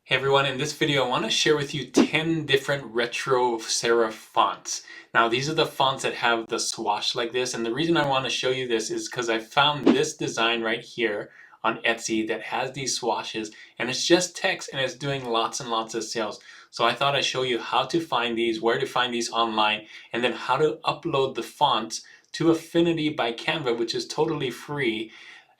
Hey everyone, in this video I want to share with you 10 different retro serif fonts. Now these are the fonts that have the swash like this, and the reason I want to show you this is because I found this design right here on Etsy that has these swashes, and it's just text and it's doing lots and lots of sales. So I thought I'd show you how to find these, where to find these online, and then how to upload the fonts to Affinity by Canva, which is totally free.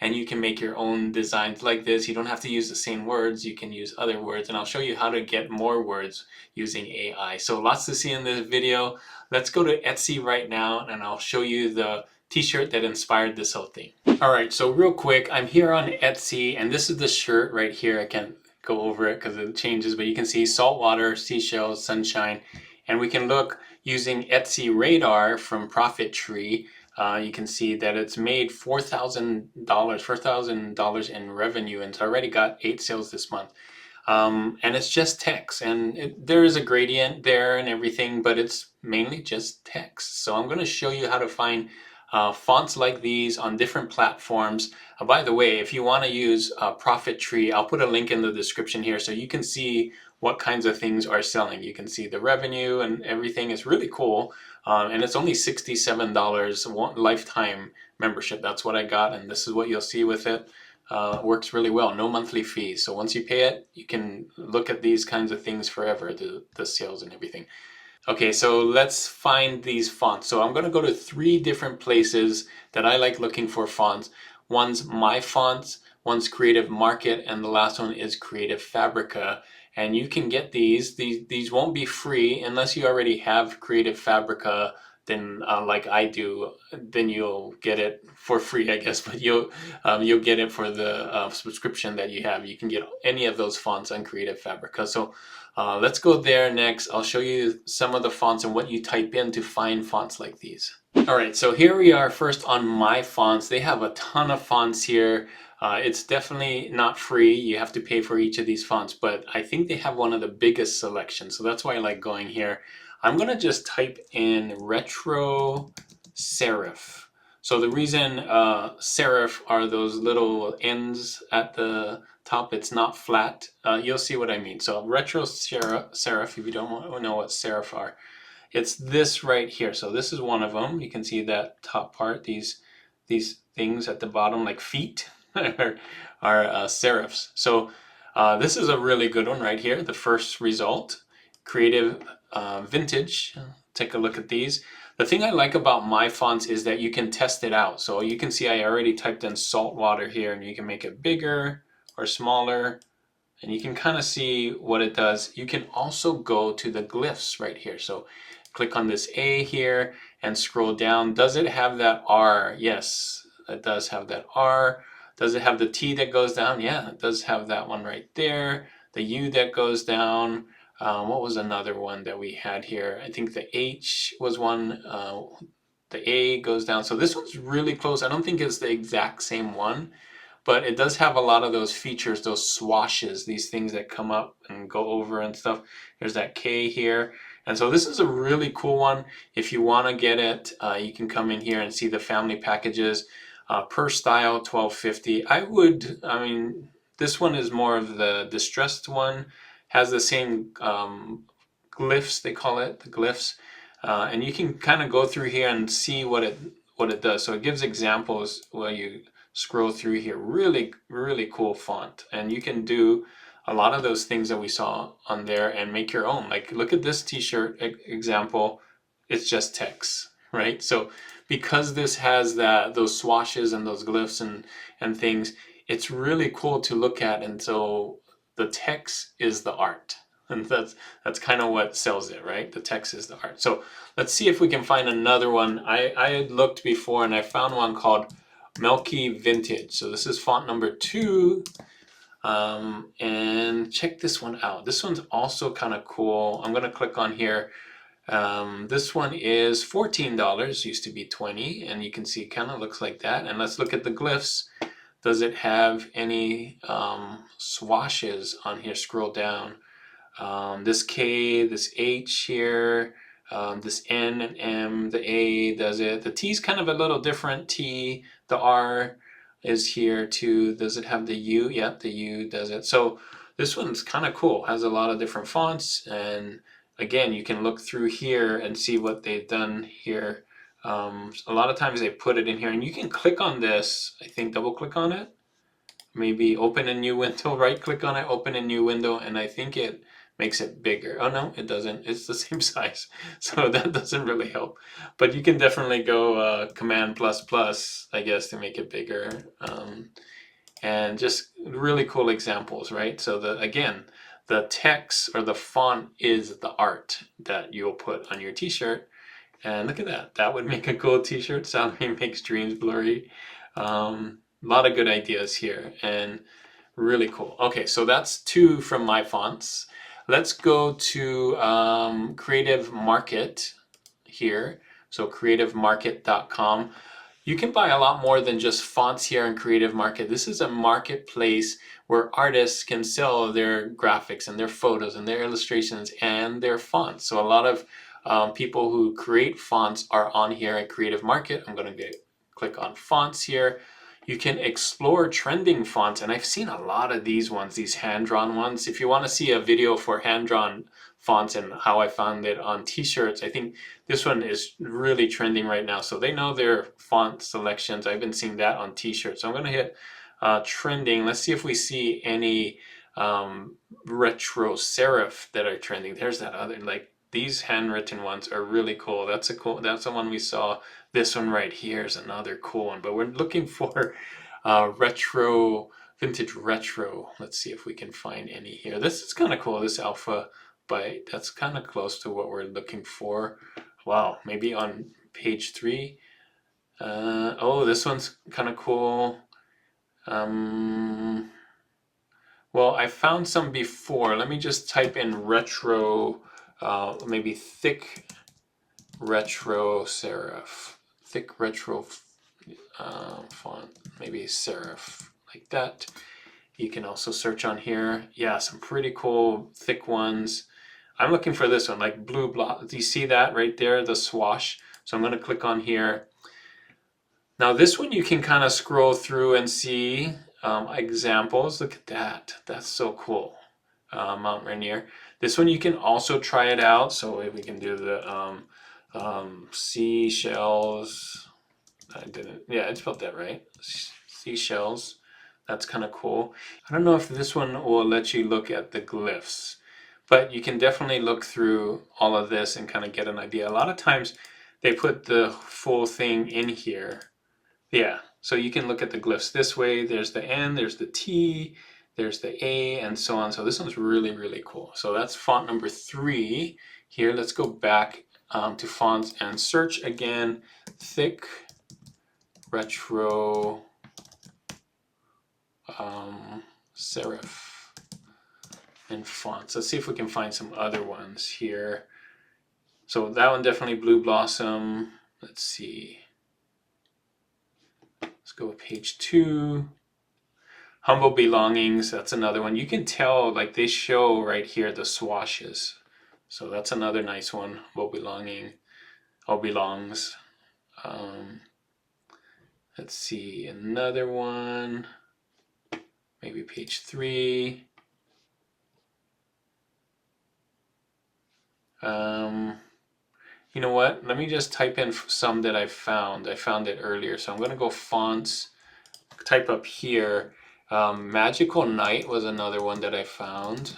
And you can make your own designs like this. You don't have to use the same words, you can use other words, and I'll show you how to get more words using AI. So lots to see in this video. Let's go to Etsy right now and I'll show you the t-shirt that inspired this whole thing. Alright, so real quick, I'm here on Etsy and this is the shirt right here. I can't go over it because it changes, but you can see saltwater, seashells, sunshine, and we can look using Etsy Radar from ProfitTree. You can see that it's made $4,000 in revenue, and it's already got 8 sales this month. And it's just text, and there is a gradient there and everything, but it's mainly just text. So I'm going to show you how to find fonts like these on different platforms. By the way, if you want to use ProfitTree, I'll put a link in the description here so you can see what kinds of things are selling. You can see the revenue and everything. Is really cool. And it's only $67 one lifetime membership. That's what I got, and this is what you'll see with it. Works really well, no monthly fees. So once you pay it, you can look at these kinds of things forever, the sales and everything. Okay, so let's find these fonts. So I'm going to go to 3 different places that I like looking for fonts. One's My Fonts, one's Creative Market, and the last one is Creative Fabrica. And you can get these won't be free unless you already have Creative Fabrica. Then like I do, then you'll get it for free, I guess, but you'll get it for the subscription that you have. You can get any of those fonts on Creative Fabrica. So let's go there next. I'll show you some of the fonts and what you type in to find fonts like these. Alright, so here we are first on My Fonts. They have a ton of fonts here. It's definitely not free. You have to pay for each of these fonts, but I think they have one of the biggest selections. So that's why I like going here. I'm going to just type in retro serif. So the reason serif are those little ends at the top, it's not flat. You'll see what I mean. So retro serif, if you don't know what serif are, it's this right here. So this is one of them. You can see that top part, these things at the bottom like feet are serifs. So this is a really good one right here. The first result, Creative Vintage. Take a look at these. The thing I like about My Fonts is that you can test it out. So you can see I already typed in saltwater here, and you can make it bigger or smaller, and you can kind of see what it does. You can also go to the glyphs right here. So click on this A here and scroll down. Does it have that R? Yes, it does have that R. Does it have the T that goes down? Yeah, it does have that one right there. The U that goes down. What was another one that we had here? I think the H was one. The A goes down. So this one's really close. I don't think it's the exact same one, but it does have a lot of those features, those swashes, these things that come up and go over and stuff. There's that K here. And so this is a really cool one. If you want to get it, you can come in here and see the family packages. Per style, $12.50. I mean, this one is more of the distressed one. Has the same glyphs, they call it, the glyphs. And you can kind of go through here and see what it does. So it gives examples while you scroll through here. Really, really cool font. And you can do a lot of those things that we saw on there and make your own. Like, look at this t-shirt example. It's just text, right? So because this has those swashes and those glyphs and things, it's really cool to look at. And so the text is the art. And that's kind of what sells it, right? The text is the art. So let's see if we can find another one. I had looked before and I found one called Milky Vintage. So this is font number 2. And check this one out. This one's also kind of cool. I'm going to click on here. This one is $14, used to be $20, and you can see it kind of looks like that. And let's look at the glyphs. Does it have any swashes on here? Scroll down. This K, this H here, this N and M, the A does it. The T is kind of a little different. T, the R is here too. Does it have the U? Yep, the U does it. So this one's kind of cool. Has a lot of different fonts, and again, you can look through here and see what they've done here. A lot of times they put it in here, and you can click on this. I think double click on it. Maybe open a new window, right click on it, open a new window, and I think it makes it bigger. Oh no, it doesn't. It's the same size, so that doesn't really help. But you can definitely go Command plus plus, I guess, to make it bigger. And just really cool examples, right? So again, the text or the font is the art that you'll put on your t-shirt. And look at that. That would make a cool t-shirt. Salary makes dreams blurry. A lot of good ideas here and really cool. Okay, so that's 2 from my fonts. Let's go to Creative Market here. So creativemarket.com. You can buy a lot more than just fonts here in Creative Market. This is a marketplace where artists can sell their graphics and their photos and their illustrations and their fonts. So a lot of people who create fonts are on here at Creative Market. I'm going to click on fonts here. You can explore trending fonts, and I've seen a lot of these ones, these hand-drawn ones. If you want to see a video for hand-drawn fonts and how I found it on t-shirts, I think this one is really trending right now. So they know their font selections. I've been seeing that on t-shirts. So I'm going to hit trending. Let's see if we see any retro serif that are trending. There's that other, like, these handwritten ones are really cool. That's the one we saw. This one right here is another cool one, but we're looking for retro, vintage retro. Let's see if we can find any here. This is kind of cool, this alpha bite. That's kind of close to what we're looking for. Wow, maybe on page 3. Oh, this one's kind of cool. Well, I found some before. Let me just type in retro, maybe thick retro serif, thick retro font, maybe serif, like that. You can also search on here. Yeah, some pretty cool thick ones. I'm looking for this one, like blue block. Do you see that right there, the swash? So I'm going to click on here. Now this one you can kind of scroll through and see examples. Look at that. That's so cool. Mount Rainier. This one you can also try it out. So if we can do the seashells. I didn't. Yeah, I spelled that right. Seashells. That's kind of cool. I don't know if this one will let you look at the glyphs, but you can definitely look through all of this and kind of get an idea. A lot of times they put the full thing in here. Yeah, so you can look at the glyphs this way. There's the N, there's the T, there's the A, and so on. So this one's really, really cool. So that's font number 3 here. Let's go back to fonts and search again. Thick retro serif and fonts. Let's see if we can find some other ones here. So that one definitely Blue Blossom. Let's see. Let's go with page 2. Humble Belongings, that's another one. You can tell, like, they show right here the swashes. So that's another nice one. Humble Belonging. Oh, belongs. Let's see, another one. Maybe page 3. You know what? Let me just type in some that I found. I found it earlier. So I'm going to go fonts, type up here. Magical Night was another one that I found.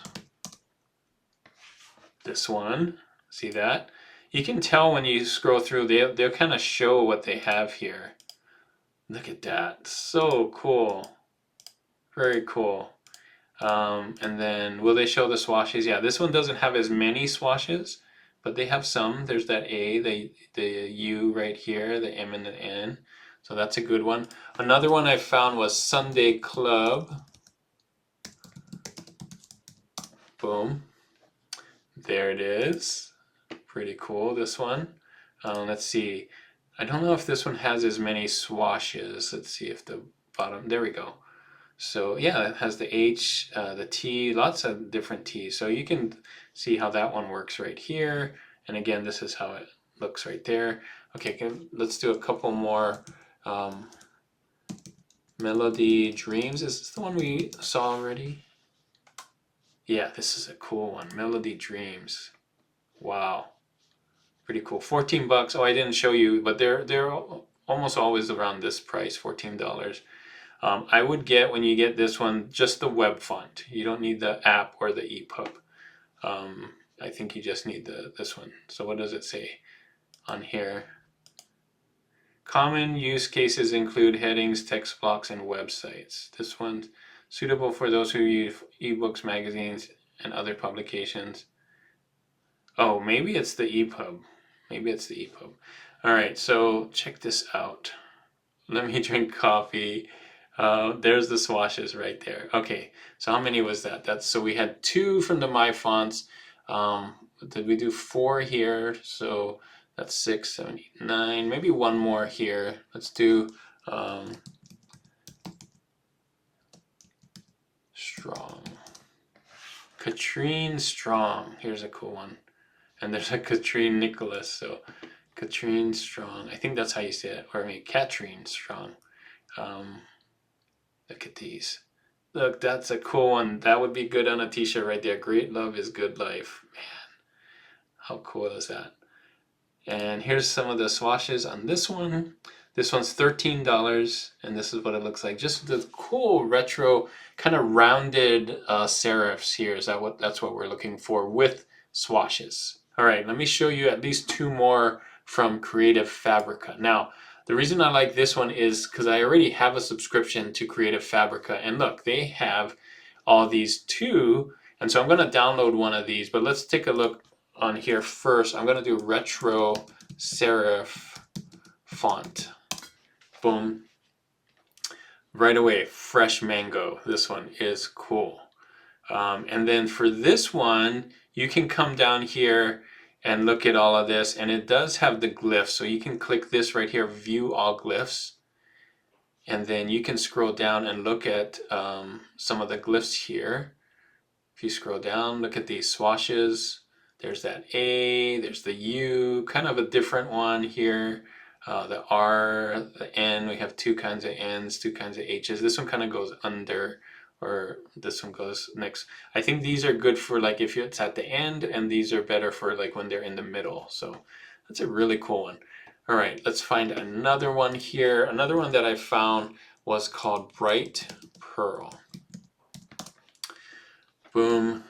This one. See that? You can tell when you scroll through, they'll kind of show what they have here. Look at that. So cool. Very cool. And then, will they show the swashes? Yeah, this one doesn't have as many swashes, but they have some. There's that A, the U right here, the M and the N. So that's a good one. Another one I found was Sunday Club. Boom. There it is. Pretty cool, this one. Let's see. I don't know if this one has as many swashes. Let's see if the bottom, there we go. So yeah, it has the H, the T, lots of different T's. So you can see how that one works right here. And again, this is how it looks right there. Okay, let's do a couple more. Melody Dreams, is this the one we saw already? Yeah, this is a cool one. Melody Dreams. Wow. Pretty cool. 14 bucks. Oh, I didn't show you, but they're almost always around this price, $14. I would get, when you get this one, just the web font. You don't need the app or the EPUB. I think you just need this one. So what does it say on here? Common use cases include headings, text blocks, and websites. This one's suitable for those who use ebooks, magazines, and other publications. Oh, maybe it's the EPUB. Maybe it's the EPUB. All right, so check this out. Let me drink coffee. There's the swashes right there. Okay, so how many was that? So we had 2 from the My Fonts. Did we do 4 here? So that's 6, 7, 8, 9. Maybe one more here. Let's do Strong. Katrine Strong. Here's a cool one. And there's a Katrine Nicholas. So Katrine Strong. I think that's how you say it. Or I mean, Katrine Strong. Look at these. Look, that's a cool one. That would be good on a t-shirt right there. Great love is good life. Man, how cool is that? And here's some of the swashes on this one. This one's $13, and this is what it looks like. Just the cool retro, kind of rounded serifs here. That's what we're looking for with swashes. All right, let me show you at least 2 more from Creative Fabrica. Now, the reason I like this one is because I already have a subscription to Creative Fabrica, and look, they have all these too. And so I'm going to download one of these, but let's take a look on here first. I'm going to do retro serif font. Boom. Right away, fresh mango. This one is cool. And then for this one, you can come down here and look at all of this, and it does have the glyphs. So you can click this right here, view all glyphs. And then you can scroll down and look at some of the glyphs here. If you scroll down, look at these swashes. There's that A, there's the U, kind of a different one here. The R, the N, we have 2 kinds of N's, 2 kinds of H's. This one kind of goes under, or this one goes next. I think these are good for like if it's at the end, and these are better for like when they're in the middle. So that's a really cool one. All right, let's find another one here. Another one that I found was called Bright Pearl. Boom,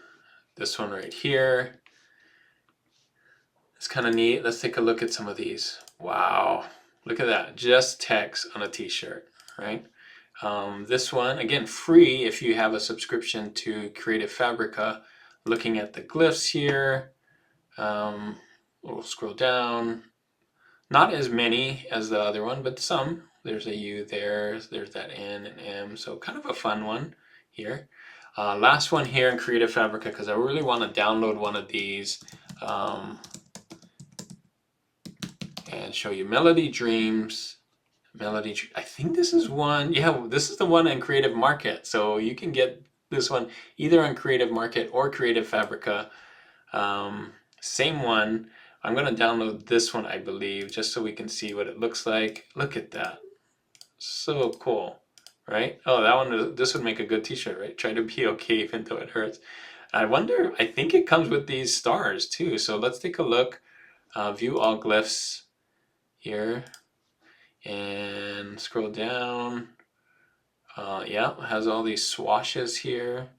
this one right here. It's kind of neat. Let's take a look at some of these. Wow, look at that. Just text on a t-shirt, right? This one, again, free if you have a subscription to Creative Fabrica. Looking at the glyphs here, we'll scroll down. Not as many as the other one, but some. There's a U there, there's that N and M, so kind of a fun one here. Last one here in Creative Fabrica, because I really want to download one of these and show you Melody Dreams. I think this is one, yeah, this is the one in Creative Market. So you can get this one either on Creative Market or Creative Fabrica. Same one. I'm going to download this one, I believe, just so we can see what it looks like. Look at that. So cool, right? Oh, that one, this would make a good t-shirt, right? Try to be okay even though it hurts. I wonder, I think it comes with these stars too. So let's take a look. View all glyphs here and scroll down. Yeah, it has all these swashes here.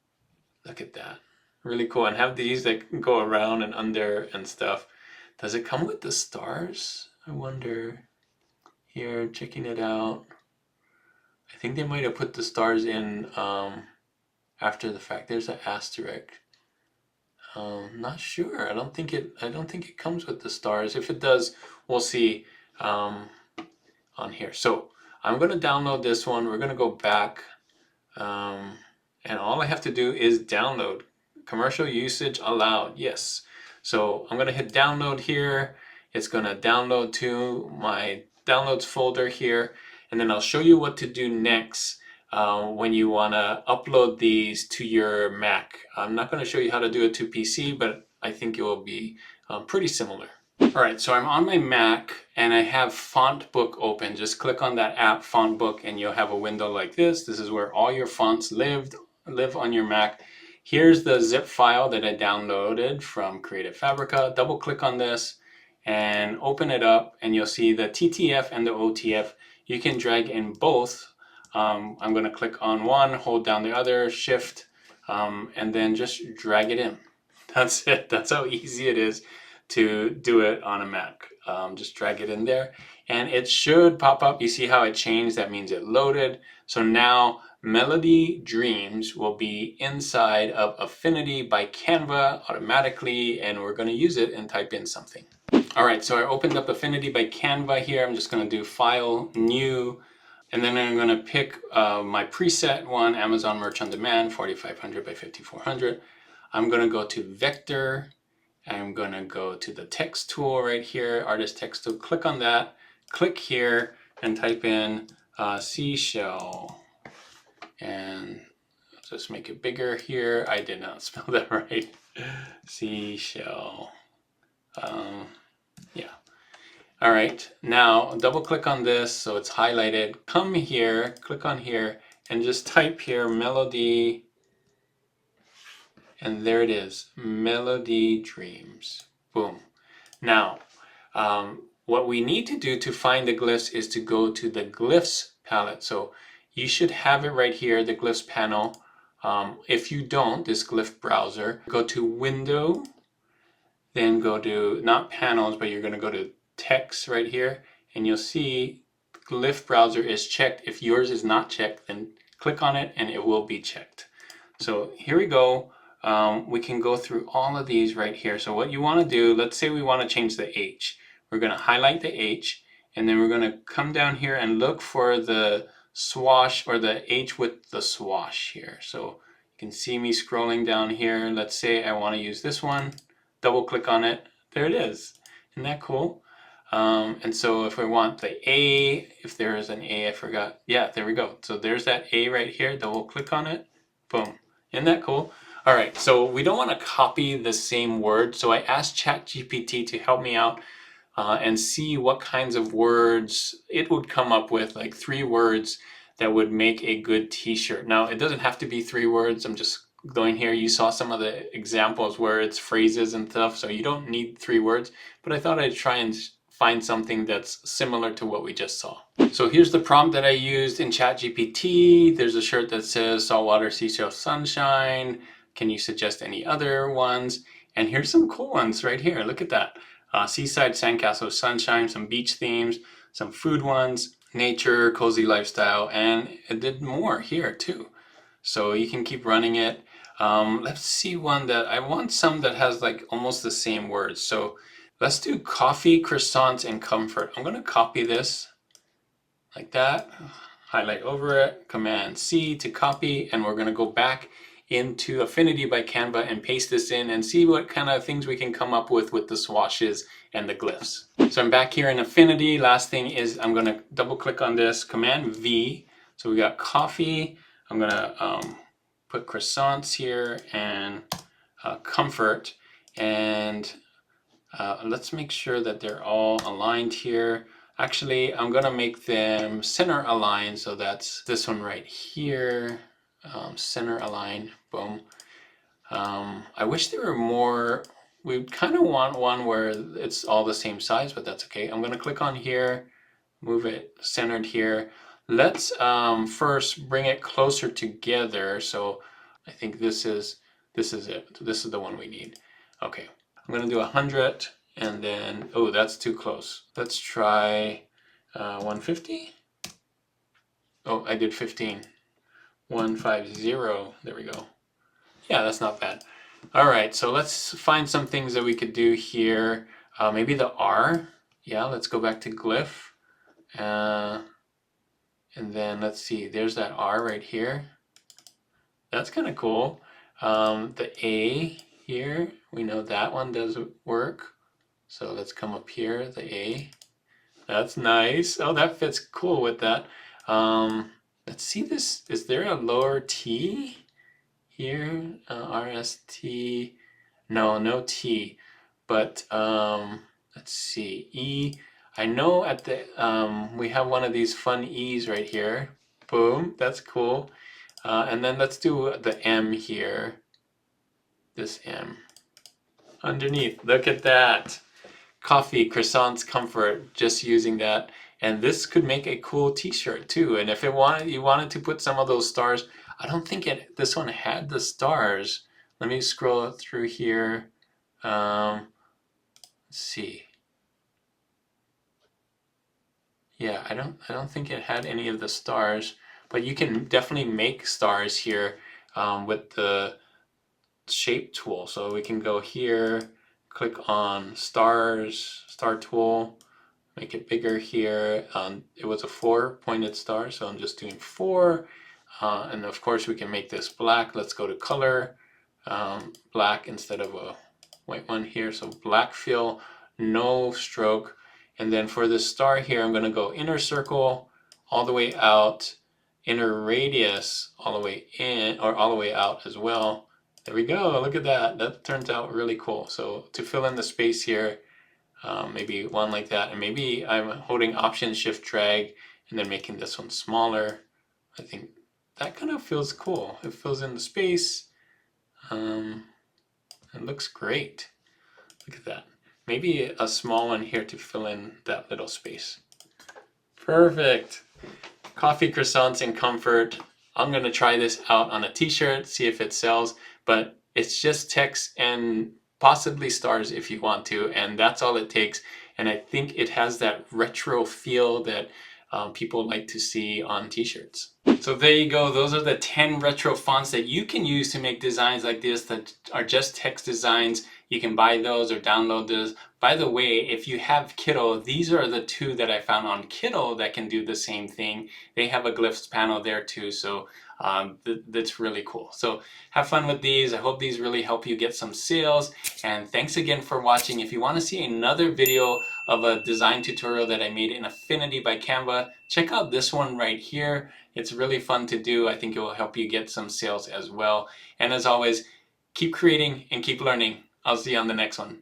Look at that. Really cool. And have these that go around and under and stuff. Does it come with the stars? I wonder. Here, checking it out. I think they might have put the stars in after the fact. There's an asterisk. Not sure. I don't think it comes with the stars. If it does, we'll see on here. So I'm going to download this one. We're going to go back, and all I have to do is download. Commercial usage allowed. Yes. So I'm going to hit download here. It's going to download to my downloads folder here, and then I'll show you what to do next when you want to upload these to your Mac. I'm not going to show you how to do it to PC, but I think it will be pretty similar. All right, so I'm on my Mac and I have FontBook open. Just click on that app, FontBook, and you'll have a window like this. This is where all your fonts live on your Mac. here's the zip file that I downloaded from Creative Fabrica. Double click on this and open it up, and you'll see the TTF and the OTF. You can drag in both. I'm going to click on one, hold down the other, shift, and then just drag it in. That's it. That's how easy it is to do it on a Mac. Just drag it in there and it should pop up. You see how it changed? That means it loaded. So now Melody Dreams will be inside of Affinity by Canva automatically, and we're going to use it and type in something. All right, so I opened up Affinity by Canva here. I'm just going to do File, New, and then I'm going to pick my preset one, Amazon Merch on Demand, 4500 by 5400. I'm going to go to Vector. I'm going to go to the text tool right here, Artist Text Tool. Click on that, click here, and type in seashell. And just make it bigger here. I did not spell that right. Seashell. Yeah. All right, now double click on this so it's highlighted. Come here, click on here, and just type here Melody, and there it is, Melody Dreams. Boom. Now, what we need to do to find the glyphs is to go to the glyphs palette. So you should have it right here, the glyphs panel. If you don't, this glyph browser, go to Window, then go to, not panels, but you're going to go to text right here, and you'll see glyph browser is checked. If yours is not checked, then click on it and it will be checked. So here we go. We can go through all of these right here. So what you want to do, let's say we want to change the H. We're going to highlight the H, and then we're going to come down here and look for the swash, or the H with the swash here. So you can see me scrolling down here. Let's say I want to use this one. Double click on it. There it is. Isn't that cool? And so if I want the A, if there is an A, I forgot. Yeah, there we go. So there's that A right here. Double click on it. Boom. Isn't that cool? All right, so we don't want to copy the same word. So I asked ChatGPT to help me out and see what kinds of words it would come up with, like 3 words that would make a good t-shirt. Now, it doesn't have to be 3 words. I'm just going here. You saw some of the examples where it's phrases and stuff, so you don't need 3 words, but I thought I'd try and find something that's similar to what we just saw. So here's the prompt that I used in ChatGPT. There's a shirt that says saltwater, seashell, sunshine. Can you suggest any other ones? And here's some cool ones right here. Look at that. Seaside, sandcastle, sunshine, some beach themes, some food ones, nature, cozy lifestyle, and it did more here too. So you can keep running it. Let's see one that I want, some that has like almost the same words. So let's do coffee, croissants, and comfort. I'm going to copy this like that, highlight over it, Command C to copy, and we're going to go back into Affinity by Canva and paste this in and see what kind of things we can come up with the swashes and the glyphs. So I'm back here in Affinity. Last thing is I'm going to double click on this, Command V. So we got coffee. I'm going to put croissants here and comfort, and let's make sure that they're all aligned here. Actually, I'm going to make them center aligned, so that's this one right here. Center align, boom. I wish there were more. We kind of want one where it's all the same size, but that's okay. I'm going to click on here, move it centered here. Let's first bring it closer together. So I think this is it. This is the one we need. Okay, I'm going to do 100, and then, oh, that's too close. Let's try 150. Oh, I did 15. 150, there we go. Yeah, that's not bad. All right, so let's find some things that we could do here. Maybe the R. Yeah, let's go back to glyph. And then let's see, there's that R right here. That's kind of cool. The A here, we know that one does work. So let's come up here, the A. That's nice. Oh, that fits cool with that. Let's see this. Is there a lower T here? RST. No, no T. But let's see. E. I know at the we have one of these fun E's right here. Boom. That's cool. And then let's do the M here. this M underneath. Look at that. Coffee, croissants, comfort, just using that. And this could make a cool t-shirt too. And if you wanted to put some of those stars, I don't think this one had the stars. Let me scroll through here. Let's see. Yeah, I don't think it had any of the stars, but you can definitely make stars here with the shape tool. So we can go here, click on stars, star tool, make it bigger here. It was a 4-pointed star, so I'm just doing 4. And of course we can make this black. Let's go to color, black instead of a white one here. So black fill, no stroke. And then for the star here, I'm going to go inner circle all the way out, inner radius all the way in, or all the way out as well. There we go. Look at that. That turns out really cool. So to fill in the space here, maybe one like that, and maybe I'm holding Option Shift Drag and then making this one smaller. I think that kind of feels cool. It fills in the space. It looks great. Look at that. Maybe a small one here to fill in that little space. Perfect. Coffee, croissants, and comfort. I'm going to try this out on a t-shirt, see if it sells, but it's just text and possibly stars if you want to, and that's all it takes. And I think it has that retro feel that people like to see on t-shirts. So there you go. Those are the 10 retro fonts that you can use to make designs like this that are just text designs. You can buy those or download those. By the way, if you have Kittl, these are the 2 that I found on Kittl that can do the same thing. They have a glyphs panel there too, so that's really cool. So have fun with these. I hope these really help you get some sales. And thanks again for watching. If you want to see another video of a design tutorial that I made in Affinity by Canva, check out this one right here. It's really fun to do. I think it will help you get some sales as well. And as always, keep creating and keep learning. I'll see you on the next one.